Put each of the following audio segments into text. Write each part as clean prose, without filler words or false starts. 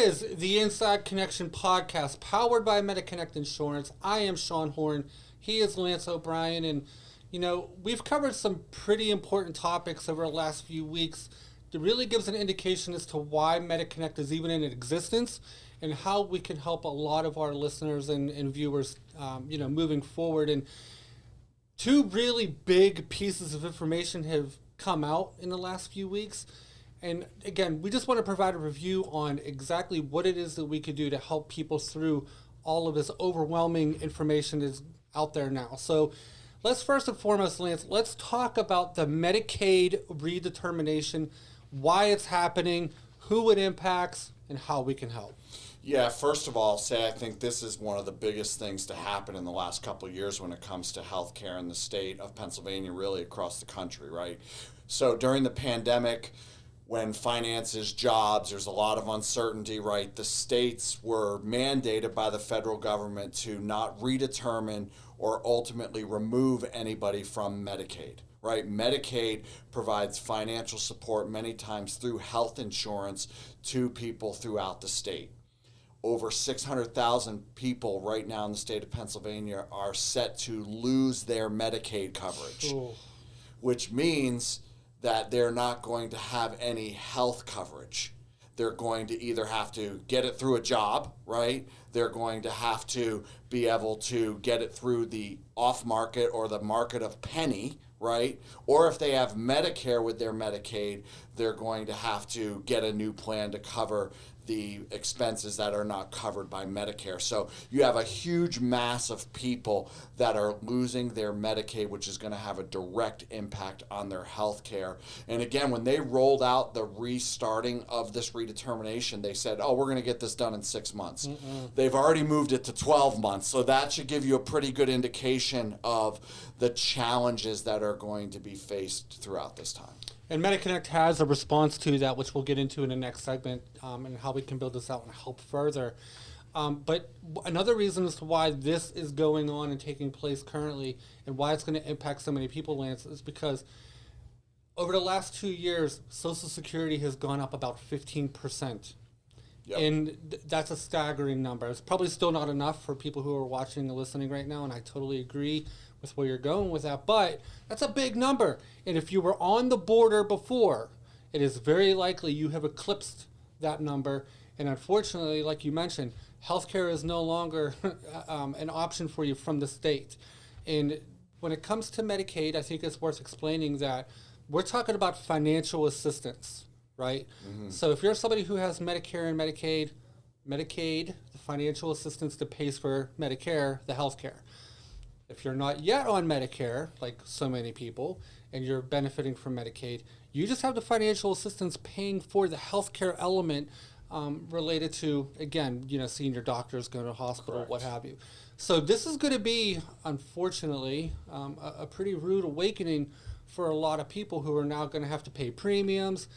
is the Inside Connection podcast powered by MediConnect Insurance. I am Sean Horn. He is Lance O'Brien. And, we've covered some pretty important topics over the last few weeks. It really gives an indication as to why MediConnect is even in existence and how we can help a lot of our listeners and viewers, moving forward. And two really big pieces of information have come out in the last few weeks. And again, we just want to provide a review on exactly what it is that we could do to help people through all of this overwhelming information that's out there now. So let's first and foremost, Lance, let's talk about the Medicaid redetermination, why it's happening, who it impacts, and how we can help. Yeah, first of all, I think this is one of the biggest things to happen in the last couple of years when it comes to healthcare in the state of Pennsylvania, really across the country, right? So during the pandemic, when finances, jobs, there's a lot of uncertainty, right? The states were mandated by the federal government to not redetermine or ultimately remove anybody from Medicaid, right? Medicaid provides financial support many times through health insurance to people throughout the state. Over 600,000 people right now in the state of Pennsylvania are set to lose their Medicaid coverage, which means that they're not going to have any health coverage. They're going to either have to get it through a job, right? They're going to have to be able to get it through the off market or the market of penny, right? Or if they have Medicare with their Medicaid, they're going to have to get a new plan to cover the expenses that are not covered by Medicare. So you have a huge mass of people that are losing their Medicaid, which is going to have a direct impact on their health care. And again, when they rolled out the restarting of this redetermination, they said, we're going to get this done in 6 months. They've already moved it to 12 months. So that should give you a pretty good indication of the challenges that are going to be faced throughout this time. And MediConnect has a response to that, which we'll get into in the next segment, and how we can build this out and help further. But another reason as to why this is going on and taking place currently and why it's going to impact so many people, Lance, is because over the last 2 years, Social Security has gone up about 15%. Yep. And that's a staggering number. It's probably still not enough for people who are watching and listening right now, and I totally agree with where you're going with that, but that's a big number. And if you were on the border before, it is very likely you have eclipsed that number. And unfortunately, like you mentioned, healthcare is no longer an option for you from the state. And when it comes to Medicaid, I think it's worth explaining that we're talking about financial assistance, right? Mm-hmm. So if you're somebody who has Medicare and Medicaid, the financial assistance that pays for Medicare, the healthcare. If you're not yet on Medicare, like so many people, and you're benefiting from Medicaid, you just have the financial assistance paying for the healthcare element related to, again, seeing your doctors, going to the hospital, correct, what have you. So this is going to be, unfortunately, a pretty rude awakening for a lot of people who are now going to have to pay premiums,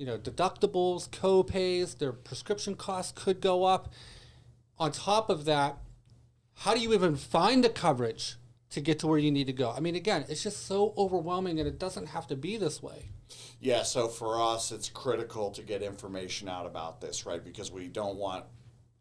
deductibles, co-pays, their prescription costs could go up. On top of that, how do you even find the coverage to get to where you need to go? I mean, again, it's just so overwhelming, and it doesn't have to be this way. Yeah, so for us, it's critical to get information out about this, right? Because we don't want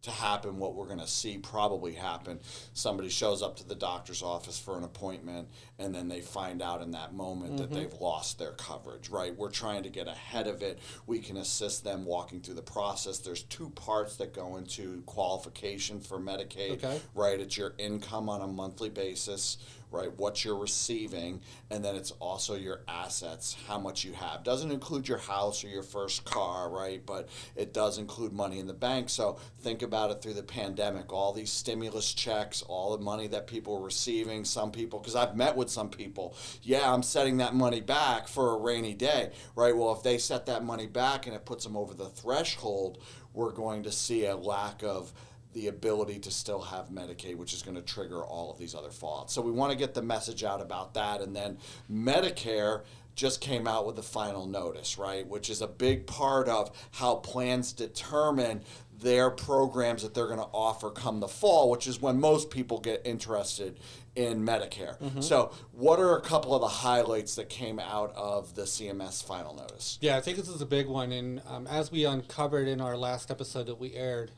to happen what we're going to see probably happen. Somebody shows up to the doctor's office for an appointment, and then they find out in that moment that they've lost their coverage, right? We're trying to get ahead of it. We can assist them walking through the process. There's 2 parts that go into qualification for Medicaid, right? It's your income on a monthly basis, right, what you're receiving, and then it's also your assets, how much you have. Doesn't include your house or your first car, right, but it does include money in the bank. So think about it through the pandemic, all these stimulus checks, all the money that people were receiving, some people, because I've met with some people, I'm setting that money back for a rainy day, right? Well, if they set that money back and it puts them over the threshold, we're going to see a lack of the ability to still have Medicaid, which is going to trigger all of these other fallouts. So we want to get the message out about that. And then Medicare just came out with the final notice, right? Which is a big part of how plans determine their programs that they're going to offer come the fall, which is when most people get interested in Medicare. So what are a couple of the highlights that came out of the CMS final notice? Yeah, I think this is a big one. And as we uncovered in our last episode that we aired,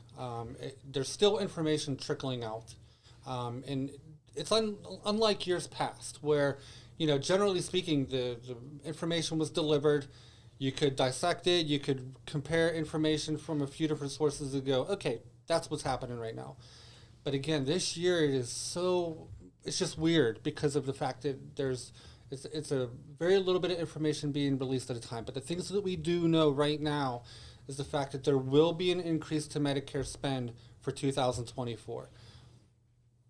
there's still information trickling out. And it's unlike years past where, generally speaking, the information was delivered. You could dissect it. You could compare information from a few different sources and go, okay, that's what's happening right now. But again, this year it's just weird because of the fact that it's a very little bit of information being released at a time. But the things that we do know right now is the fact that there will be an increase to Medicare spend for 2024.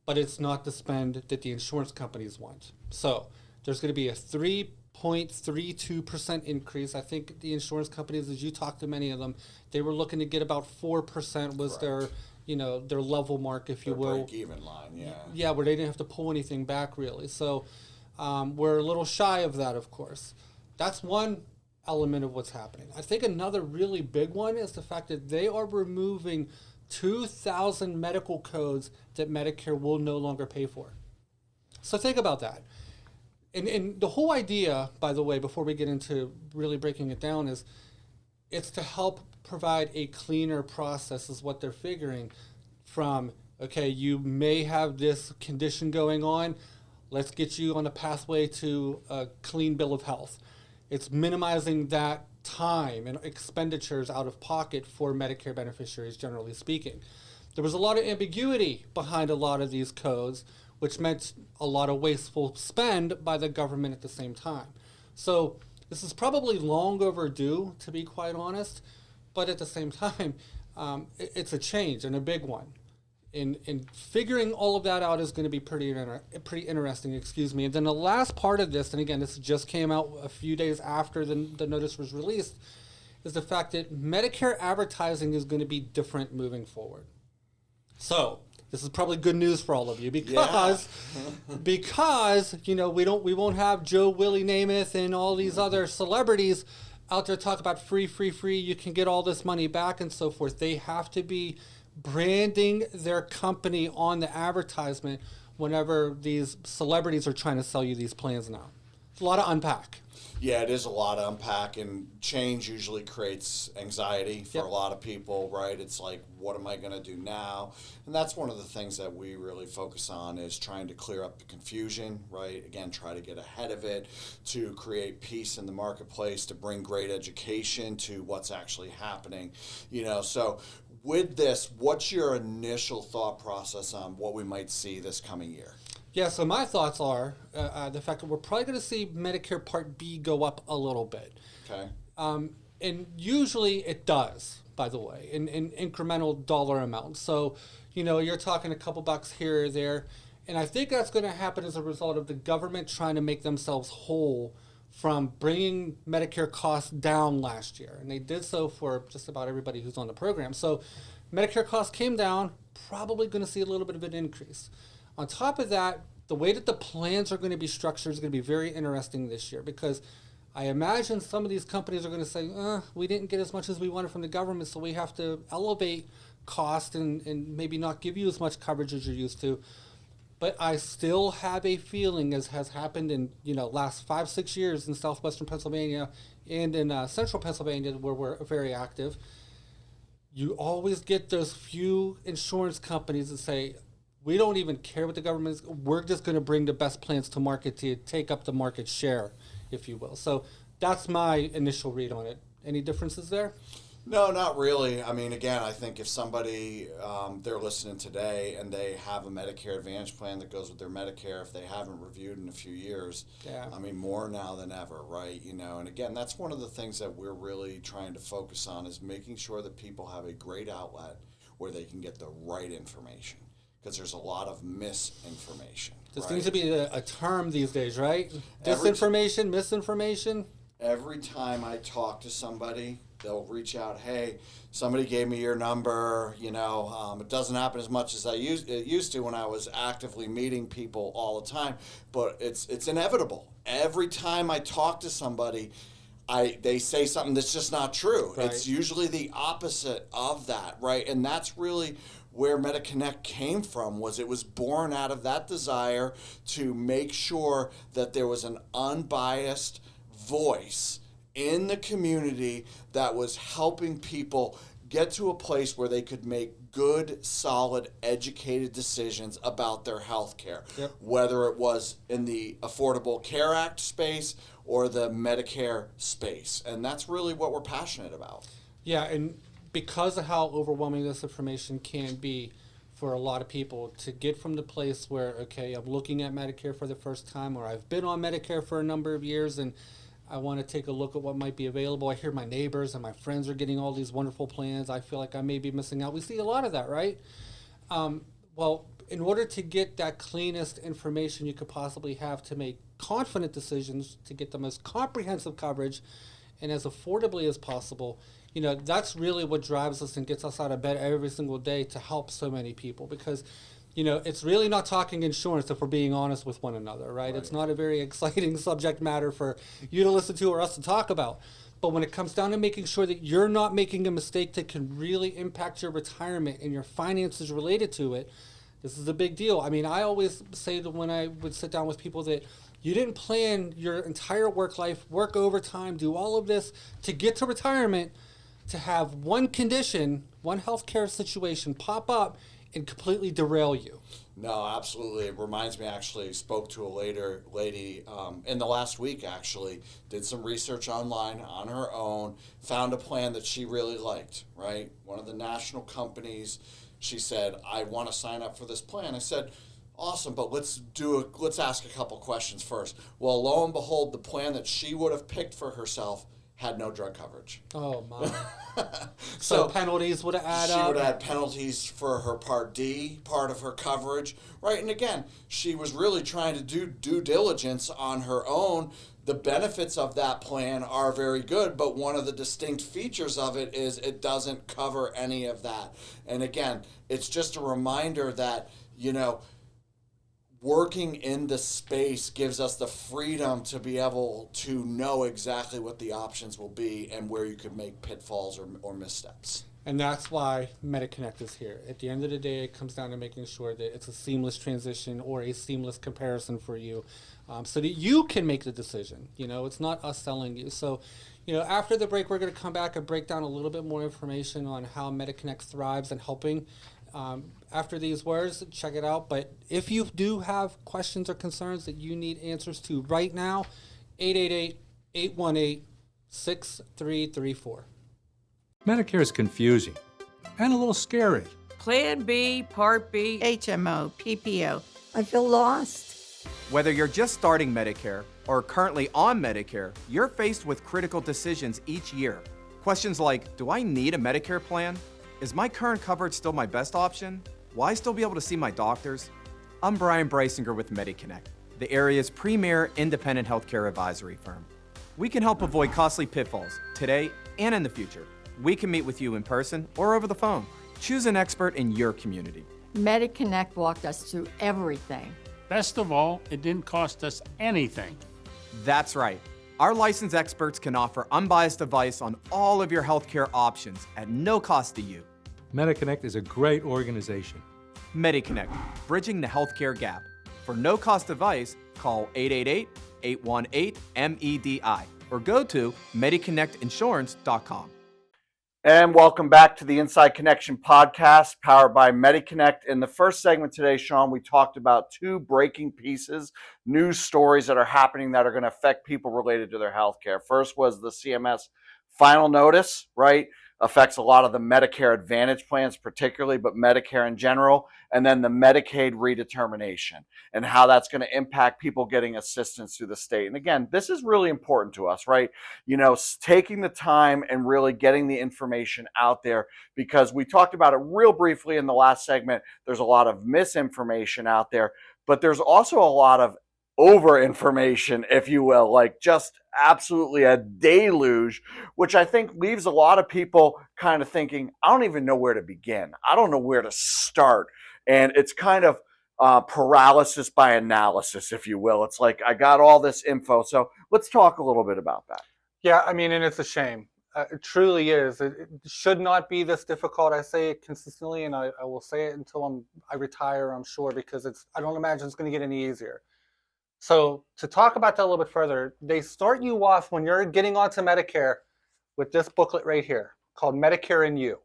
But it's not the spend that the insurance companies want. So there's going to be a 3.32% increase. I think the insurance companies, as you talked to many of them, they were looking to get about 4% was Correct. their level mark, if you will. Break-even line, yeah. Yeah, where they didn't have to pull anything back, really. So we're a little shy of that, of course. That's one element of what's happening. I think another really big one is the fact that they are removing 2,000 medical codes that Medicare will no longer pay for. So think about that. And the whole idea, by the way, before we get into really breaking it down, is it's to help provide a cleaner process is what they're figuring from, okay, you may have this condition going on. Let's get you on a pathway to a clean bill of health. It's minimizing that time and expenditures out of pocket for Medicare beneficiaries, generally speaking. There was a lot of ambiguity behind a lot of these codes, which meant a lot of wasteful spend by the government at the same time. So this is probably long overdue, to be quite honest, but at the same time, it's a change and a big one. And figuring all of that out is going to be pretty interesting, And then the last part of this, and again, this just came out a few days after the notice was released, is the fact that Medicare advertising is going to be different moving forward. So this is probably good news for all of you because we won't have Joe Willie Namath and all these other celebrities out there talk about free, you can get all this money back and so forth. They have to be branding their company on the advertisement whenever these celebrities are trying to sell you these plans now. It's a lot to unpack. Yeah, it is a lot to unpack, and change usually creates anxiety for a lot of people, right? It's like, what am I going to do now? And that's one of the things that we really focus on is trying to clear up the confusion, right? Again, try to get ahead of it, to create peace in the marketplace, to bring great education to what's actually happening, So with this, what's your initial thought process on what we might see this coming year? Yeah, so my thoughts are the fact that we're probably going to see Medicare Part B go up a little bit. Okay. And usually it does, by the way, in incremental dollar amounts. So, you're talking a couple bucks here or there. And I think that's going to happen as a result of the government trying to make themselves whole from bringing Medicare costs down last year. And they did so for just about everybody who's on the program. So Medicare costs came down, probably going to see a little bit of an increase. On top of that, the way that the plans are going to be structured is going to be very interesting this year because I imagine some of these companies are going to say, we didn't get as much as we wanted from the government, so we have to elevate cost and maybe not give you as much coverage as you're used to. But I still have a feeling, as has happened in last 5-6 years in southwestern Pennsylvania and in central Pennsylvania where we're very active, you always get those few insurance companies that say, we don't even care what the government is. We're just going to bring the best plans to market to take up the market share, if you will. So that's my initial read on it. Any differences there? No, not really. I mean, again, I think if somebody, they're listening today and they have a Medicare Advantage plan that goes with their Medicare, if they haven't reviewed in a few years, I mean, more now than ever, right? And again, that's one of the things that we're really trying to focus on is making sure that people have a great outlet where they can get the right information. Because there's a lot of misinformation. There seems to be a term these days, right? Disinformation, misinformation. Every time I talk to somebody, They'll reach out, hey, somebody gave me your number. It doesn't happen as much as it used to when I was actively meeting people all the time, but it's inevitable. Every time I talk to somebody, they say something that's just not true. Right. It's usually the opposite of that, right? And that's really where MediConnect came from. It was born out of that desire to make sure that there was an unbiased voice in the community that was helping people get to a place where they could make good, solid, educated decisions about their health care, Yep. whether it was in the Affordable Care Act space or the Medicare space. And that's really what we're passionate about. Yeah, and because of how overwhelming this information can be for a lot of people, to get from the place where, okay, I'm looking at Medicare for the first time, or I've been on Medicare for a number of years and I want to take a look at what might be available. I hear my neighbors and my friends are getting all these wonderful plans. I feel like I may be missing out. We see a lot of that, right? Well, in order to get that cleanest information you could possibly have to make confident decisions, to get the most comprehensive coverage and as affordably as possible, that's really what drives us and gets us out of bed every single day to help so many people. Because it's really not talking insurance if we're being honest with one another, right? It's not a very exciting subject matter for you to listen to or us to talk about. But when it comes down to making sure that you're not making a mistake that can really impact your retirement and your finances related to it, this is a big deal. I mean, I always say that when I would sit down with people that you didn't plan your entire work life, work overtime, do all of this to get to retirement, to have one condition, one healthcare situation pop up and completely derail you. No, absolutely. It reminds me, actually, spoke to a lady in the last week, actually, did some research online on her own, found a plan that she really liked, right? One of the national companies, she said, I want to sign up for this plan. I said, awesome, but let's ask a couple questions first. Well, lo and behold, the plan that she would have picked for herself had no drug coverage. Oh, my. So penalties would have added up. She would have had penalties for her Part D, part of her coverage, right? And again, she was really trying to do due diligence on her own. The benefits of that plan are very good, but one of the distinct features of it is it doesn't cover any of that. And again, it's just a reminder that, working in the space gives us the freedom to be able to know exactly what the options will be and where you could make pitfalls or missteps. And that's why MediConnect is here. At the end of the day, it comes down to making sure that it's a seamless transition or a seamless comparison for you, so that you can make the decision. It's not us selling you. So, after the break, we're going to come back and break down a little bit more information on how MediConnect thrives and helping. After these words, check it out. But if you do have questions or concerns that you need answers to right now, 888-818-6334. Medicare is confusing and a little scary. Plan B, Part B, HMO, PPO. I feel lost. Whether you're just starting Medicare or currently on Medicare, you're faced with critical decisions each year. Questions like, do I need a Medicare plan? Is my current coverage still my best option? Will I still be able to see my doctors? I'm Brian Breisinger with MediConnect, the area's premier independent healthcare advisory firm. We can help avoid costly pitfalls today and in the future. We can meet with you in person or over the phone. Choose an expert in your community. MediConnect walked us through everything. Best of all, it didn't cost us anything. That's right. Our licensed experts can offer unbiased advice on all of your healthcare options at no cost to you. MediConnect is a great organization. MediConnect, bridging the healthcare gap. For no-cost advice, call 888-818-MEDI or go to MediConnectinsurance.com. And welcome back to the Inside Connection podcast powered by MediConnect. In the first segment today, Sean, we talked about two breaking pieces, news stories that are happening that are going to affect people related to their healthcare. First was the CMS Final Notice, right? Affects a lot of the Medicare Advantage plans particularly, but Medicare in general, and then the Medicaid Redetermination and how that's going to impact people getting assistance through the state. And again, this is really important to us, right? Taking the time and really getting the information out there, because we talked about it real briefly in the last segment. There's a lot of misinformation out there, but there's also a lot of over information, if you will, like just absolutely a deluge, which I think leaves a lot of people kind of thinking, I don't even know where to begin. I don't know where to start. And it's kind of paralysis by analysis, if you will. It's like, I got all this info. So let's talk a little bit about that. Yeah, I mean, and it's a shame. It truly is. It should not be this difficult. I say it consistently, and I will say it until I retire, I'm sure, because I don't imagine it's going to get any easier. So to talk about that a little bit further, they start you off when you're getting onto Medicare with this booklet right here called Medicare and You.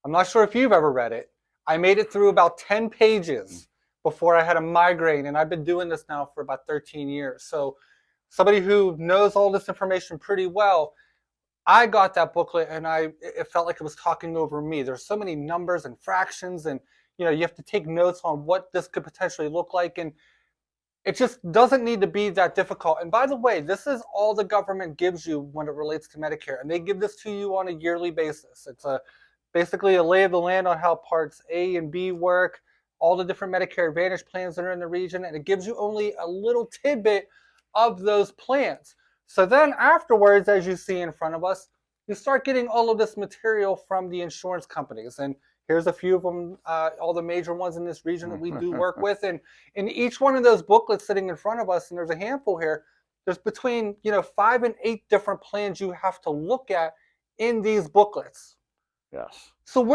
I'm not sure if you've ever read it. I made it through about 10 pages before I had a migraine, and I've been doing this now for about 13 years. So somebody who knows all this information pretty well, I got that booklet and it felt like it was talking over me. There's so many numbers and fractions, and you have to take notes on what this could potentially look like, and it just doesn't need to be that difficult. And by the way, this is all the government gives you when it relates to Medicare, and they give this to you on a yearly basis. It's basically a lay of the land on how parts A and B work, all the different Medicare Advantage plans that are in the region, and it gives you only a little tidbit of those plans. So then afterwards, as you see in front of us, you start getting all of this material from the insurance companies. And here's a few of them, all the major ones in this region that we do work with. And in each one of those booklets sitting in front of us, and there's a handful here, there's between 5 and 8 different plans you have to look at in these booklets. Yes. So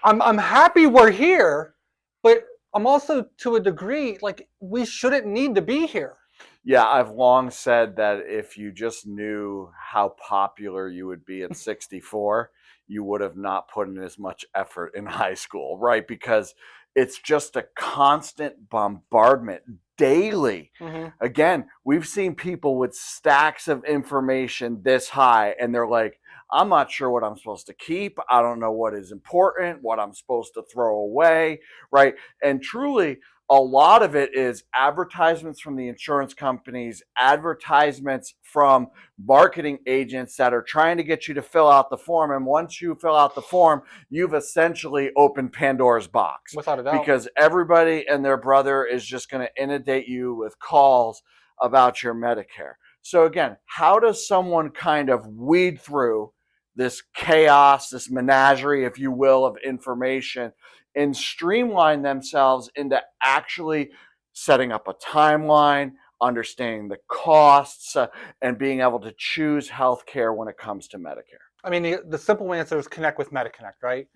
I'm happy we're here, but I'm also, to a degree, like, we shouldn't need to be here. Yeah, I've long said that if you just knew how popular you would be at 64, you would have not put in as much effort in high school, right? Because it's just a constant bombardment daily. Mm-hmm. Again, we've seen people with stacks of information this high, and they're like, I'm not sure what I'm supposed to keep. I don't know what is important, what I'm supposed to throw away, right? And truly, a lot of it is advertisements from the insurance companies, advertisements from marketing agents that are trying to get you to fill out the form. And once you fill out the form, you've essentially opened Pandora's box. Without a doubt. Because everybody and their brother is just going to inundate you with calls about your Medicare. So again, how does someone kind of weed through this chaos, this menagerie, if you will, of information, and streamline themselves into actually setting up a timeline, understanding the costs, and being able to choose healthcare when it comes to Medicare? I mean, the simple answer is connect with MediConnect, right?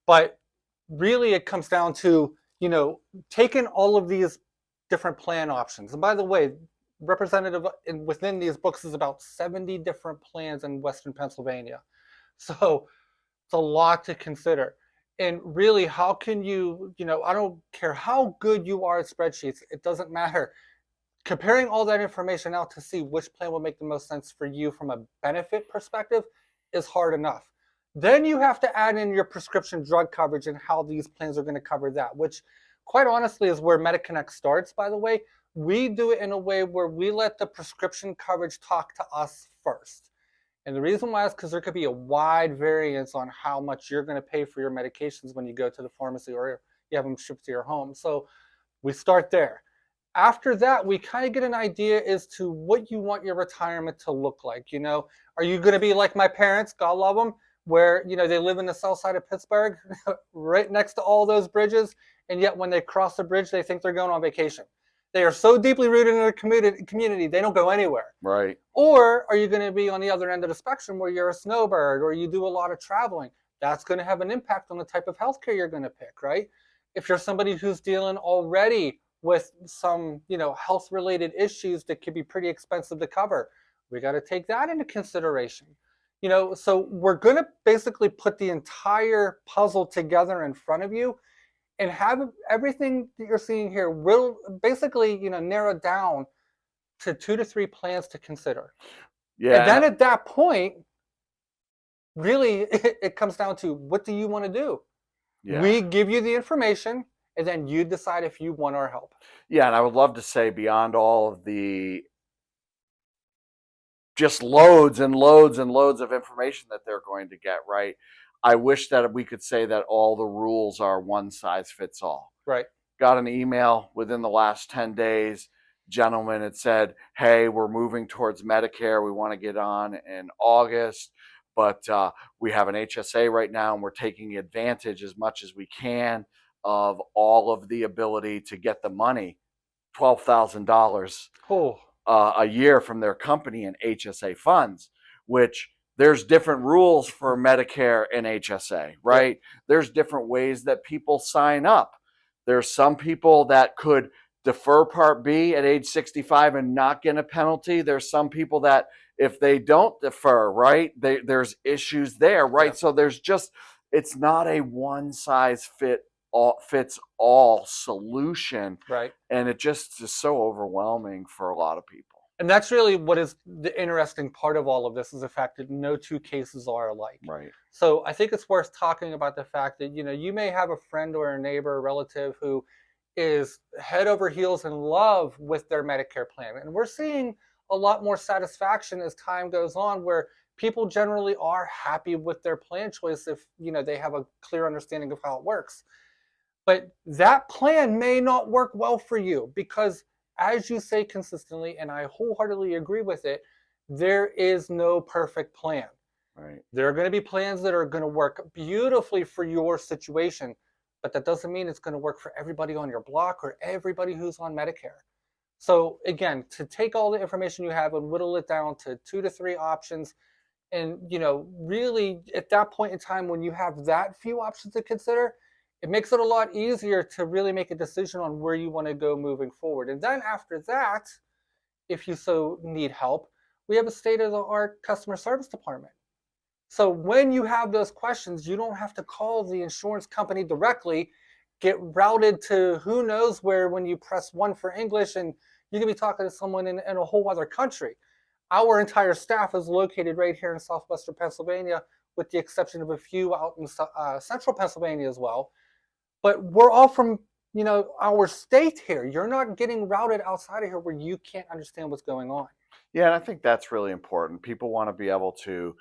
But really it comes down to, taking all of these different plan options. And by the way, representative within these books is about 70 different plans in Western Pennsylvania. So it's a lot to consider. And really, how can you, I don't care how good you are at spreadsheets, it doesn't matter. Comparing all that information out to see which plan will make the most sense for you from a benefit perspective is hard enough. Then you have to add in your prescription drug coverage and how these plans are going to cover that, which quite honestly is where MediConnect starts, by the way. We do it in a way where we let the prescription coverage talk to us first. And the reason why is because there could be a wide variance on how much you're going to pay for your medications when you go to the pharmacy or you have them shipped to your home. So we start there. After that, we kind of get an idea as to what you want your retirement to look like. Are you going to be like my parents, God love them, where, they live in the south side of Pittsburgh, right next to all those bridges, and yet when they cross the bridge, they think they're going on vacation. They are so deeply rooted in their community, they don't go anywhere. Right. Or are you going to be on the other end of the spectrum where you're a snowbird or you do a lot of traveling? That's going to have an impact on the type of healthcare you're going to pick, right? If you're somebody who's dealing already with some, health-related issues that could be pretty expensive to cover, we got to take that into consideration. So we're going to basically put the entire puzzle together in front of you and have everything that you're seeing here will basically, narrow down to 2 to 3 plans to consider. Yeah. And then at that point, really, it comes down to, what do you want to do? Yeah. We give you the information, and then you decide if you want our help. Yeah, and I would love to say, beyond all of the just loads and loads and loads of information that they're going to get, right? I wish that we could say that all the rules are one size fits all. Right. got an email within the last 10 days. Gentleman had said, hey, we're moving towards Medicare. We want to get on in August, but we have an HSA right now, and we're taking advantage as much as we can of all of the ability to get the money, $12,000 a year from their company in HSA funds, which there's different rules for Medicare and HSA, right? Yep. There's different ways that people sign up. There's some people that could defer Part B at age 65 and not get a penalty. There's some people that if they don't defer, right, there's issues there, right? Yeah. So there's just, it's not a one size fits all solution, right? And it just is so overwhelming for a lot of people. And that's really what is the interesting part of all of this, is the fact that no two cases are alike. Right. So I think it's worth talking about the fact that, you may have a friend or a neighbor or relative who is head over heels in love with their Medicare plan. And we're seeing a lot more satisfaction as time goes on, where people generally are happy with their plan choice if, they have a clear understanding of how it works. But that plan may not work well for you because, as you say consistently, and I wholeheartedly agree with it, there is no perfect plan. Right. There are going to be plans that are going to work beautifully for your situation, but that doesn't mean it's going to work for everybody on your block or everybody who's on Medicare. So again, to take all the information you have and whittle it down to 2 to 3 options, and really at that point in time when you have that few options to consider, it makes it a lot easier to really make a decision on where you want to go moving forward. And then after that, if you so need help, we have a state-of-the-art customer service department. So when you have those questions, you don't have to call the insurance company directly, get routed to who knows where when you press 1 for English, and you can be talking to someone in a whole other country. Our entire staff is located right here in southwestern Pennsylvania, with the exception of a few out in central Pennsylvania as well. But we're all from, our state here. You're not getting routed outside of here where you can't understand what's going on. Yeah, and I think that's really important. People want to be able to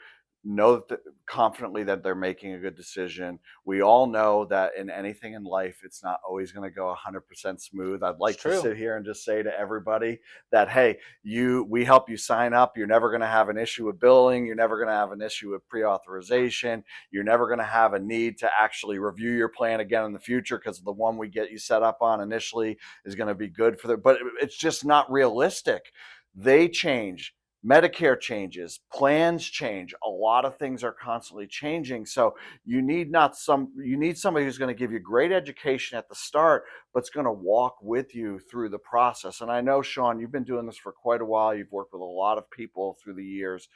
know confidently that they're making a good decision. We all know that in anything in life, it's not always going to go 100% smooth. I'd like to sit here and just say to everybody that, hey, we help you sign up. You're never going to have an issue with billing. You're never going to have an issue with pre-authorization. You're never going to have a need to actually review your plan again in the future because the one we get you set up on initially is going to be good for but it's just not realistic. They change. Medicare changes, plans change. A lot of things are constantly changing. So you need somebody who's going to give you great education at the start, but's going to walk with you through the process. And I know, Sean, you've been doing this for quite a while. You've worked with a lot of people through the years.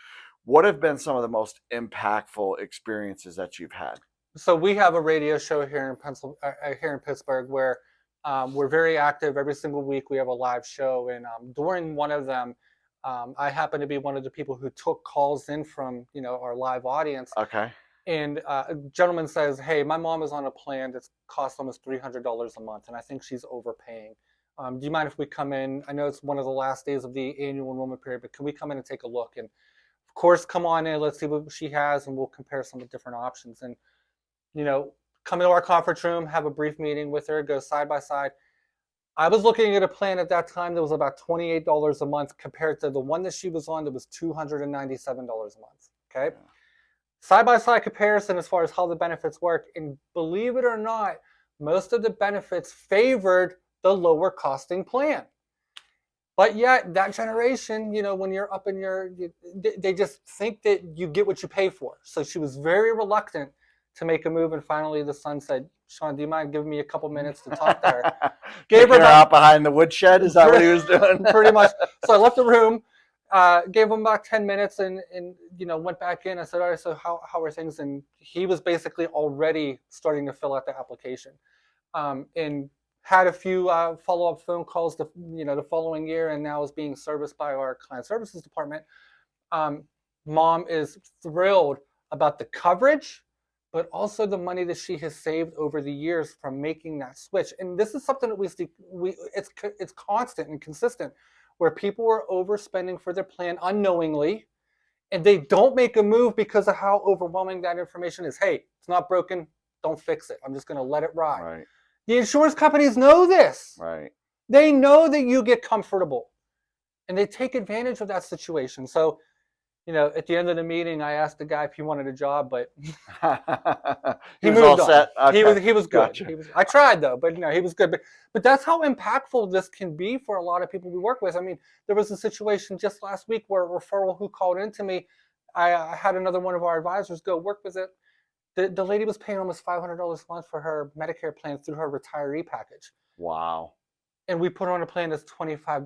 What have been some of the most impactful experiences that you've had? So we have a radio show here in Pittsburgh where we're very active. Every single week we have a live show, and during one of them, I happen to be one of the people who took calls in from, our live audience. Okay. And a gentleman says, hey, my mom is on a plan that's cost almost $300 a month, and I think she's overpaying. Do you mind if we come in? I know it's one of the last days of the annual enrollment period, but can we come in and take a look? And of course, come on in, let's see what she has, and we'll compare some of the different options. And, come into our conference room, have a brief meeting with her, go side by side. I was looking at a plan at that time that was about $28 a month compared to the one that she was on that was $297 a month. Okay. Yeah. Side-by-side comparison as far as how the benefits work. And believe it or not, most of the benefits favored the lower costing plan. But yet that generation, when you're up in they just think that you get what you pay for. So she was very reluctant to make a move. And finally the son said, Sean, do you mind giving me a couple minutes to talk to her? Gave her out behind the woodshed. Is that what he was doing? Pretty much. So I left the room, gave him about 10 minutes and went back in. I said, all right, so how are things? And he was basically already starting to fill out the application. And had a few follow-up phone calls the following year, and now is being serviced by our client services department. Mom is thrilled about the coverage, but also the money that she has saved over the years from making that switch. And this is something that we see, it's constant and consistent, where people are overspending for their plan unknowingly, and they don't make a move because of how overwhelming that information is. Hey, it's not broken, don't fix it. I'm just gonna let it ride. Right. The insurance companies know this. Right. They know that you get comfortable, and they take advantage of that situation. So, at the end of the meeting, I asked the guy if he wanted a job, but he he was moved all on. set. Okay. He was good. Gotcha. I tried though, but he was good. But that's how impactful this can be for a lot of people we work with. I mean, there was a situation just last week where a referral who called into me, I had another one of our advisors go work with it. The lady was paying almost $500 a month for her Medicare plan through her retiree package. Wow. And we put her on a plan that's $25.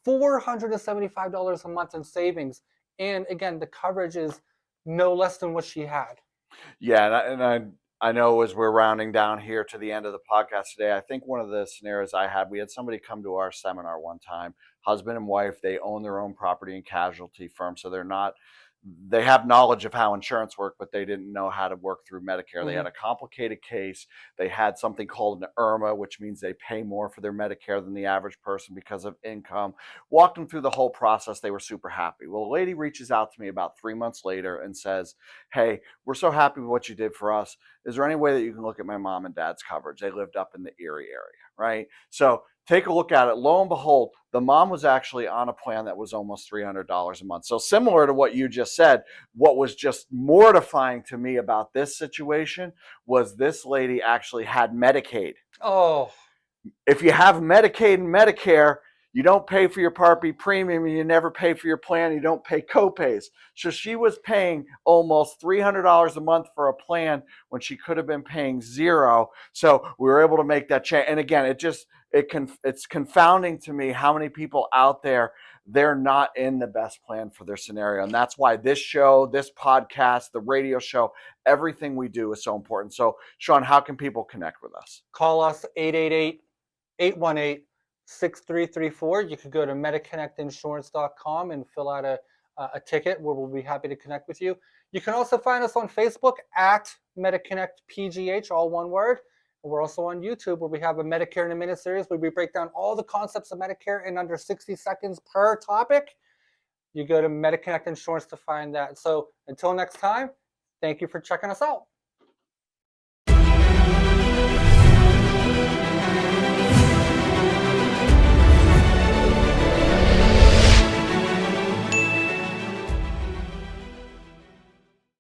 $475 a month in savings. And again, the coverage is no less than what she had. Yeah, and I know as we're rounding down here to the end of the podcast today, I think one of the scenarios we had somebody come to our seminar one time, husband and wife, they own their own property and casualty firm, so they have knowledge of how insurance works, but they didn't know how to work through Medicare. They had a complicated case. They had something called an IRMA, which means they pay more for their Medicare than the average person because of income. Walked them through the whole process. They were super happy. Well, a lady reaches out to me about 3 months later and says, hey, we're so happy with what you did for us. Is there any way that you can look at my mom and dad's coverage? They lived up in the Erie area, right? So take a look at it. Lo and behold, the mom was actually on a plan that was almost $300 a month. So similar to what you just said, what was just mortifying to me about this situation was this lady actually had Medicaid. Oh. If you have Medicaid and Medicare, you don't pay for your Part B premium, and you never pay for your plan, you don't pay copays. So she was paying almost $300 a month for a plan when she could have been paying $0. So we were able to make that change. And again, it's confounding to me how many people out there, they're not in the best plan for their scenario. And that's why this show, this podcast, the radio show, everything we do is so important. So Sean, how can people connect with us? Call us 888-818-6334. You could go to MediConnectInsurance.com and fill out a ticket where we'll be happy to connect with you. You can also find us on Facebook at MediConnect PGH, all one word. And we're also on YouTube where we have a Medicare in a Minute series where we break down all the concepts of Medicare in under 60 seconds per topic. You go to MediConnect Insurance to find that. So until next time, thank you for checking us out.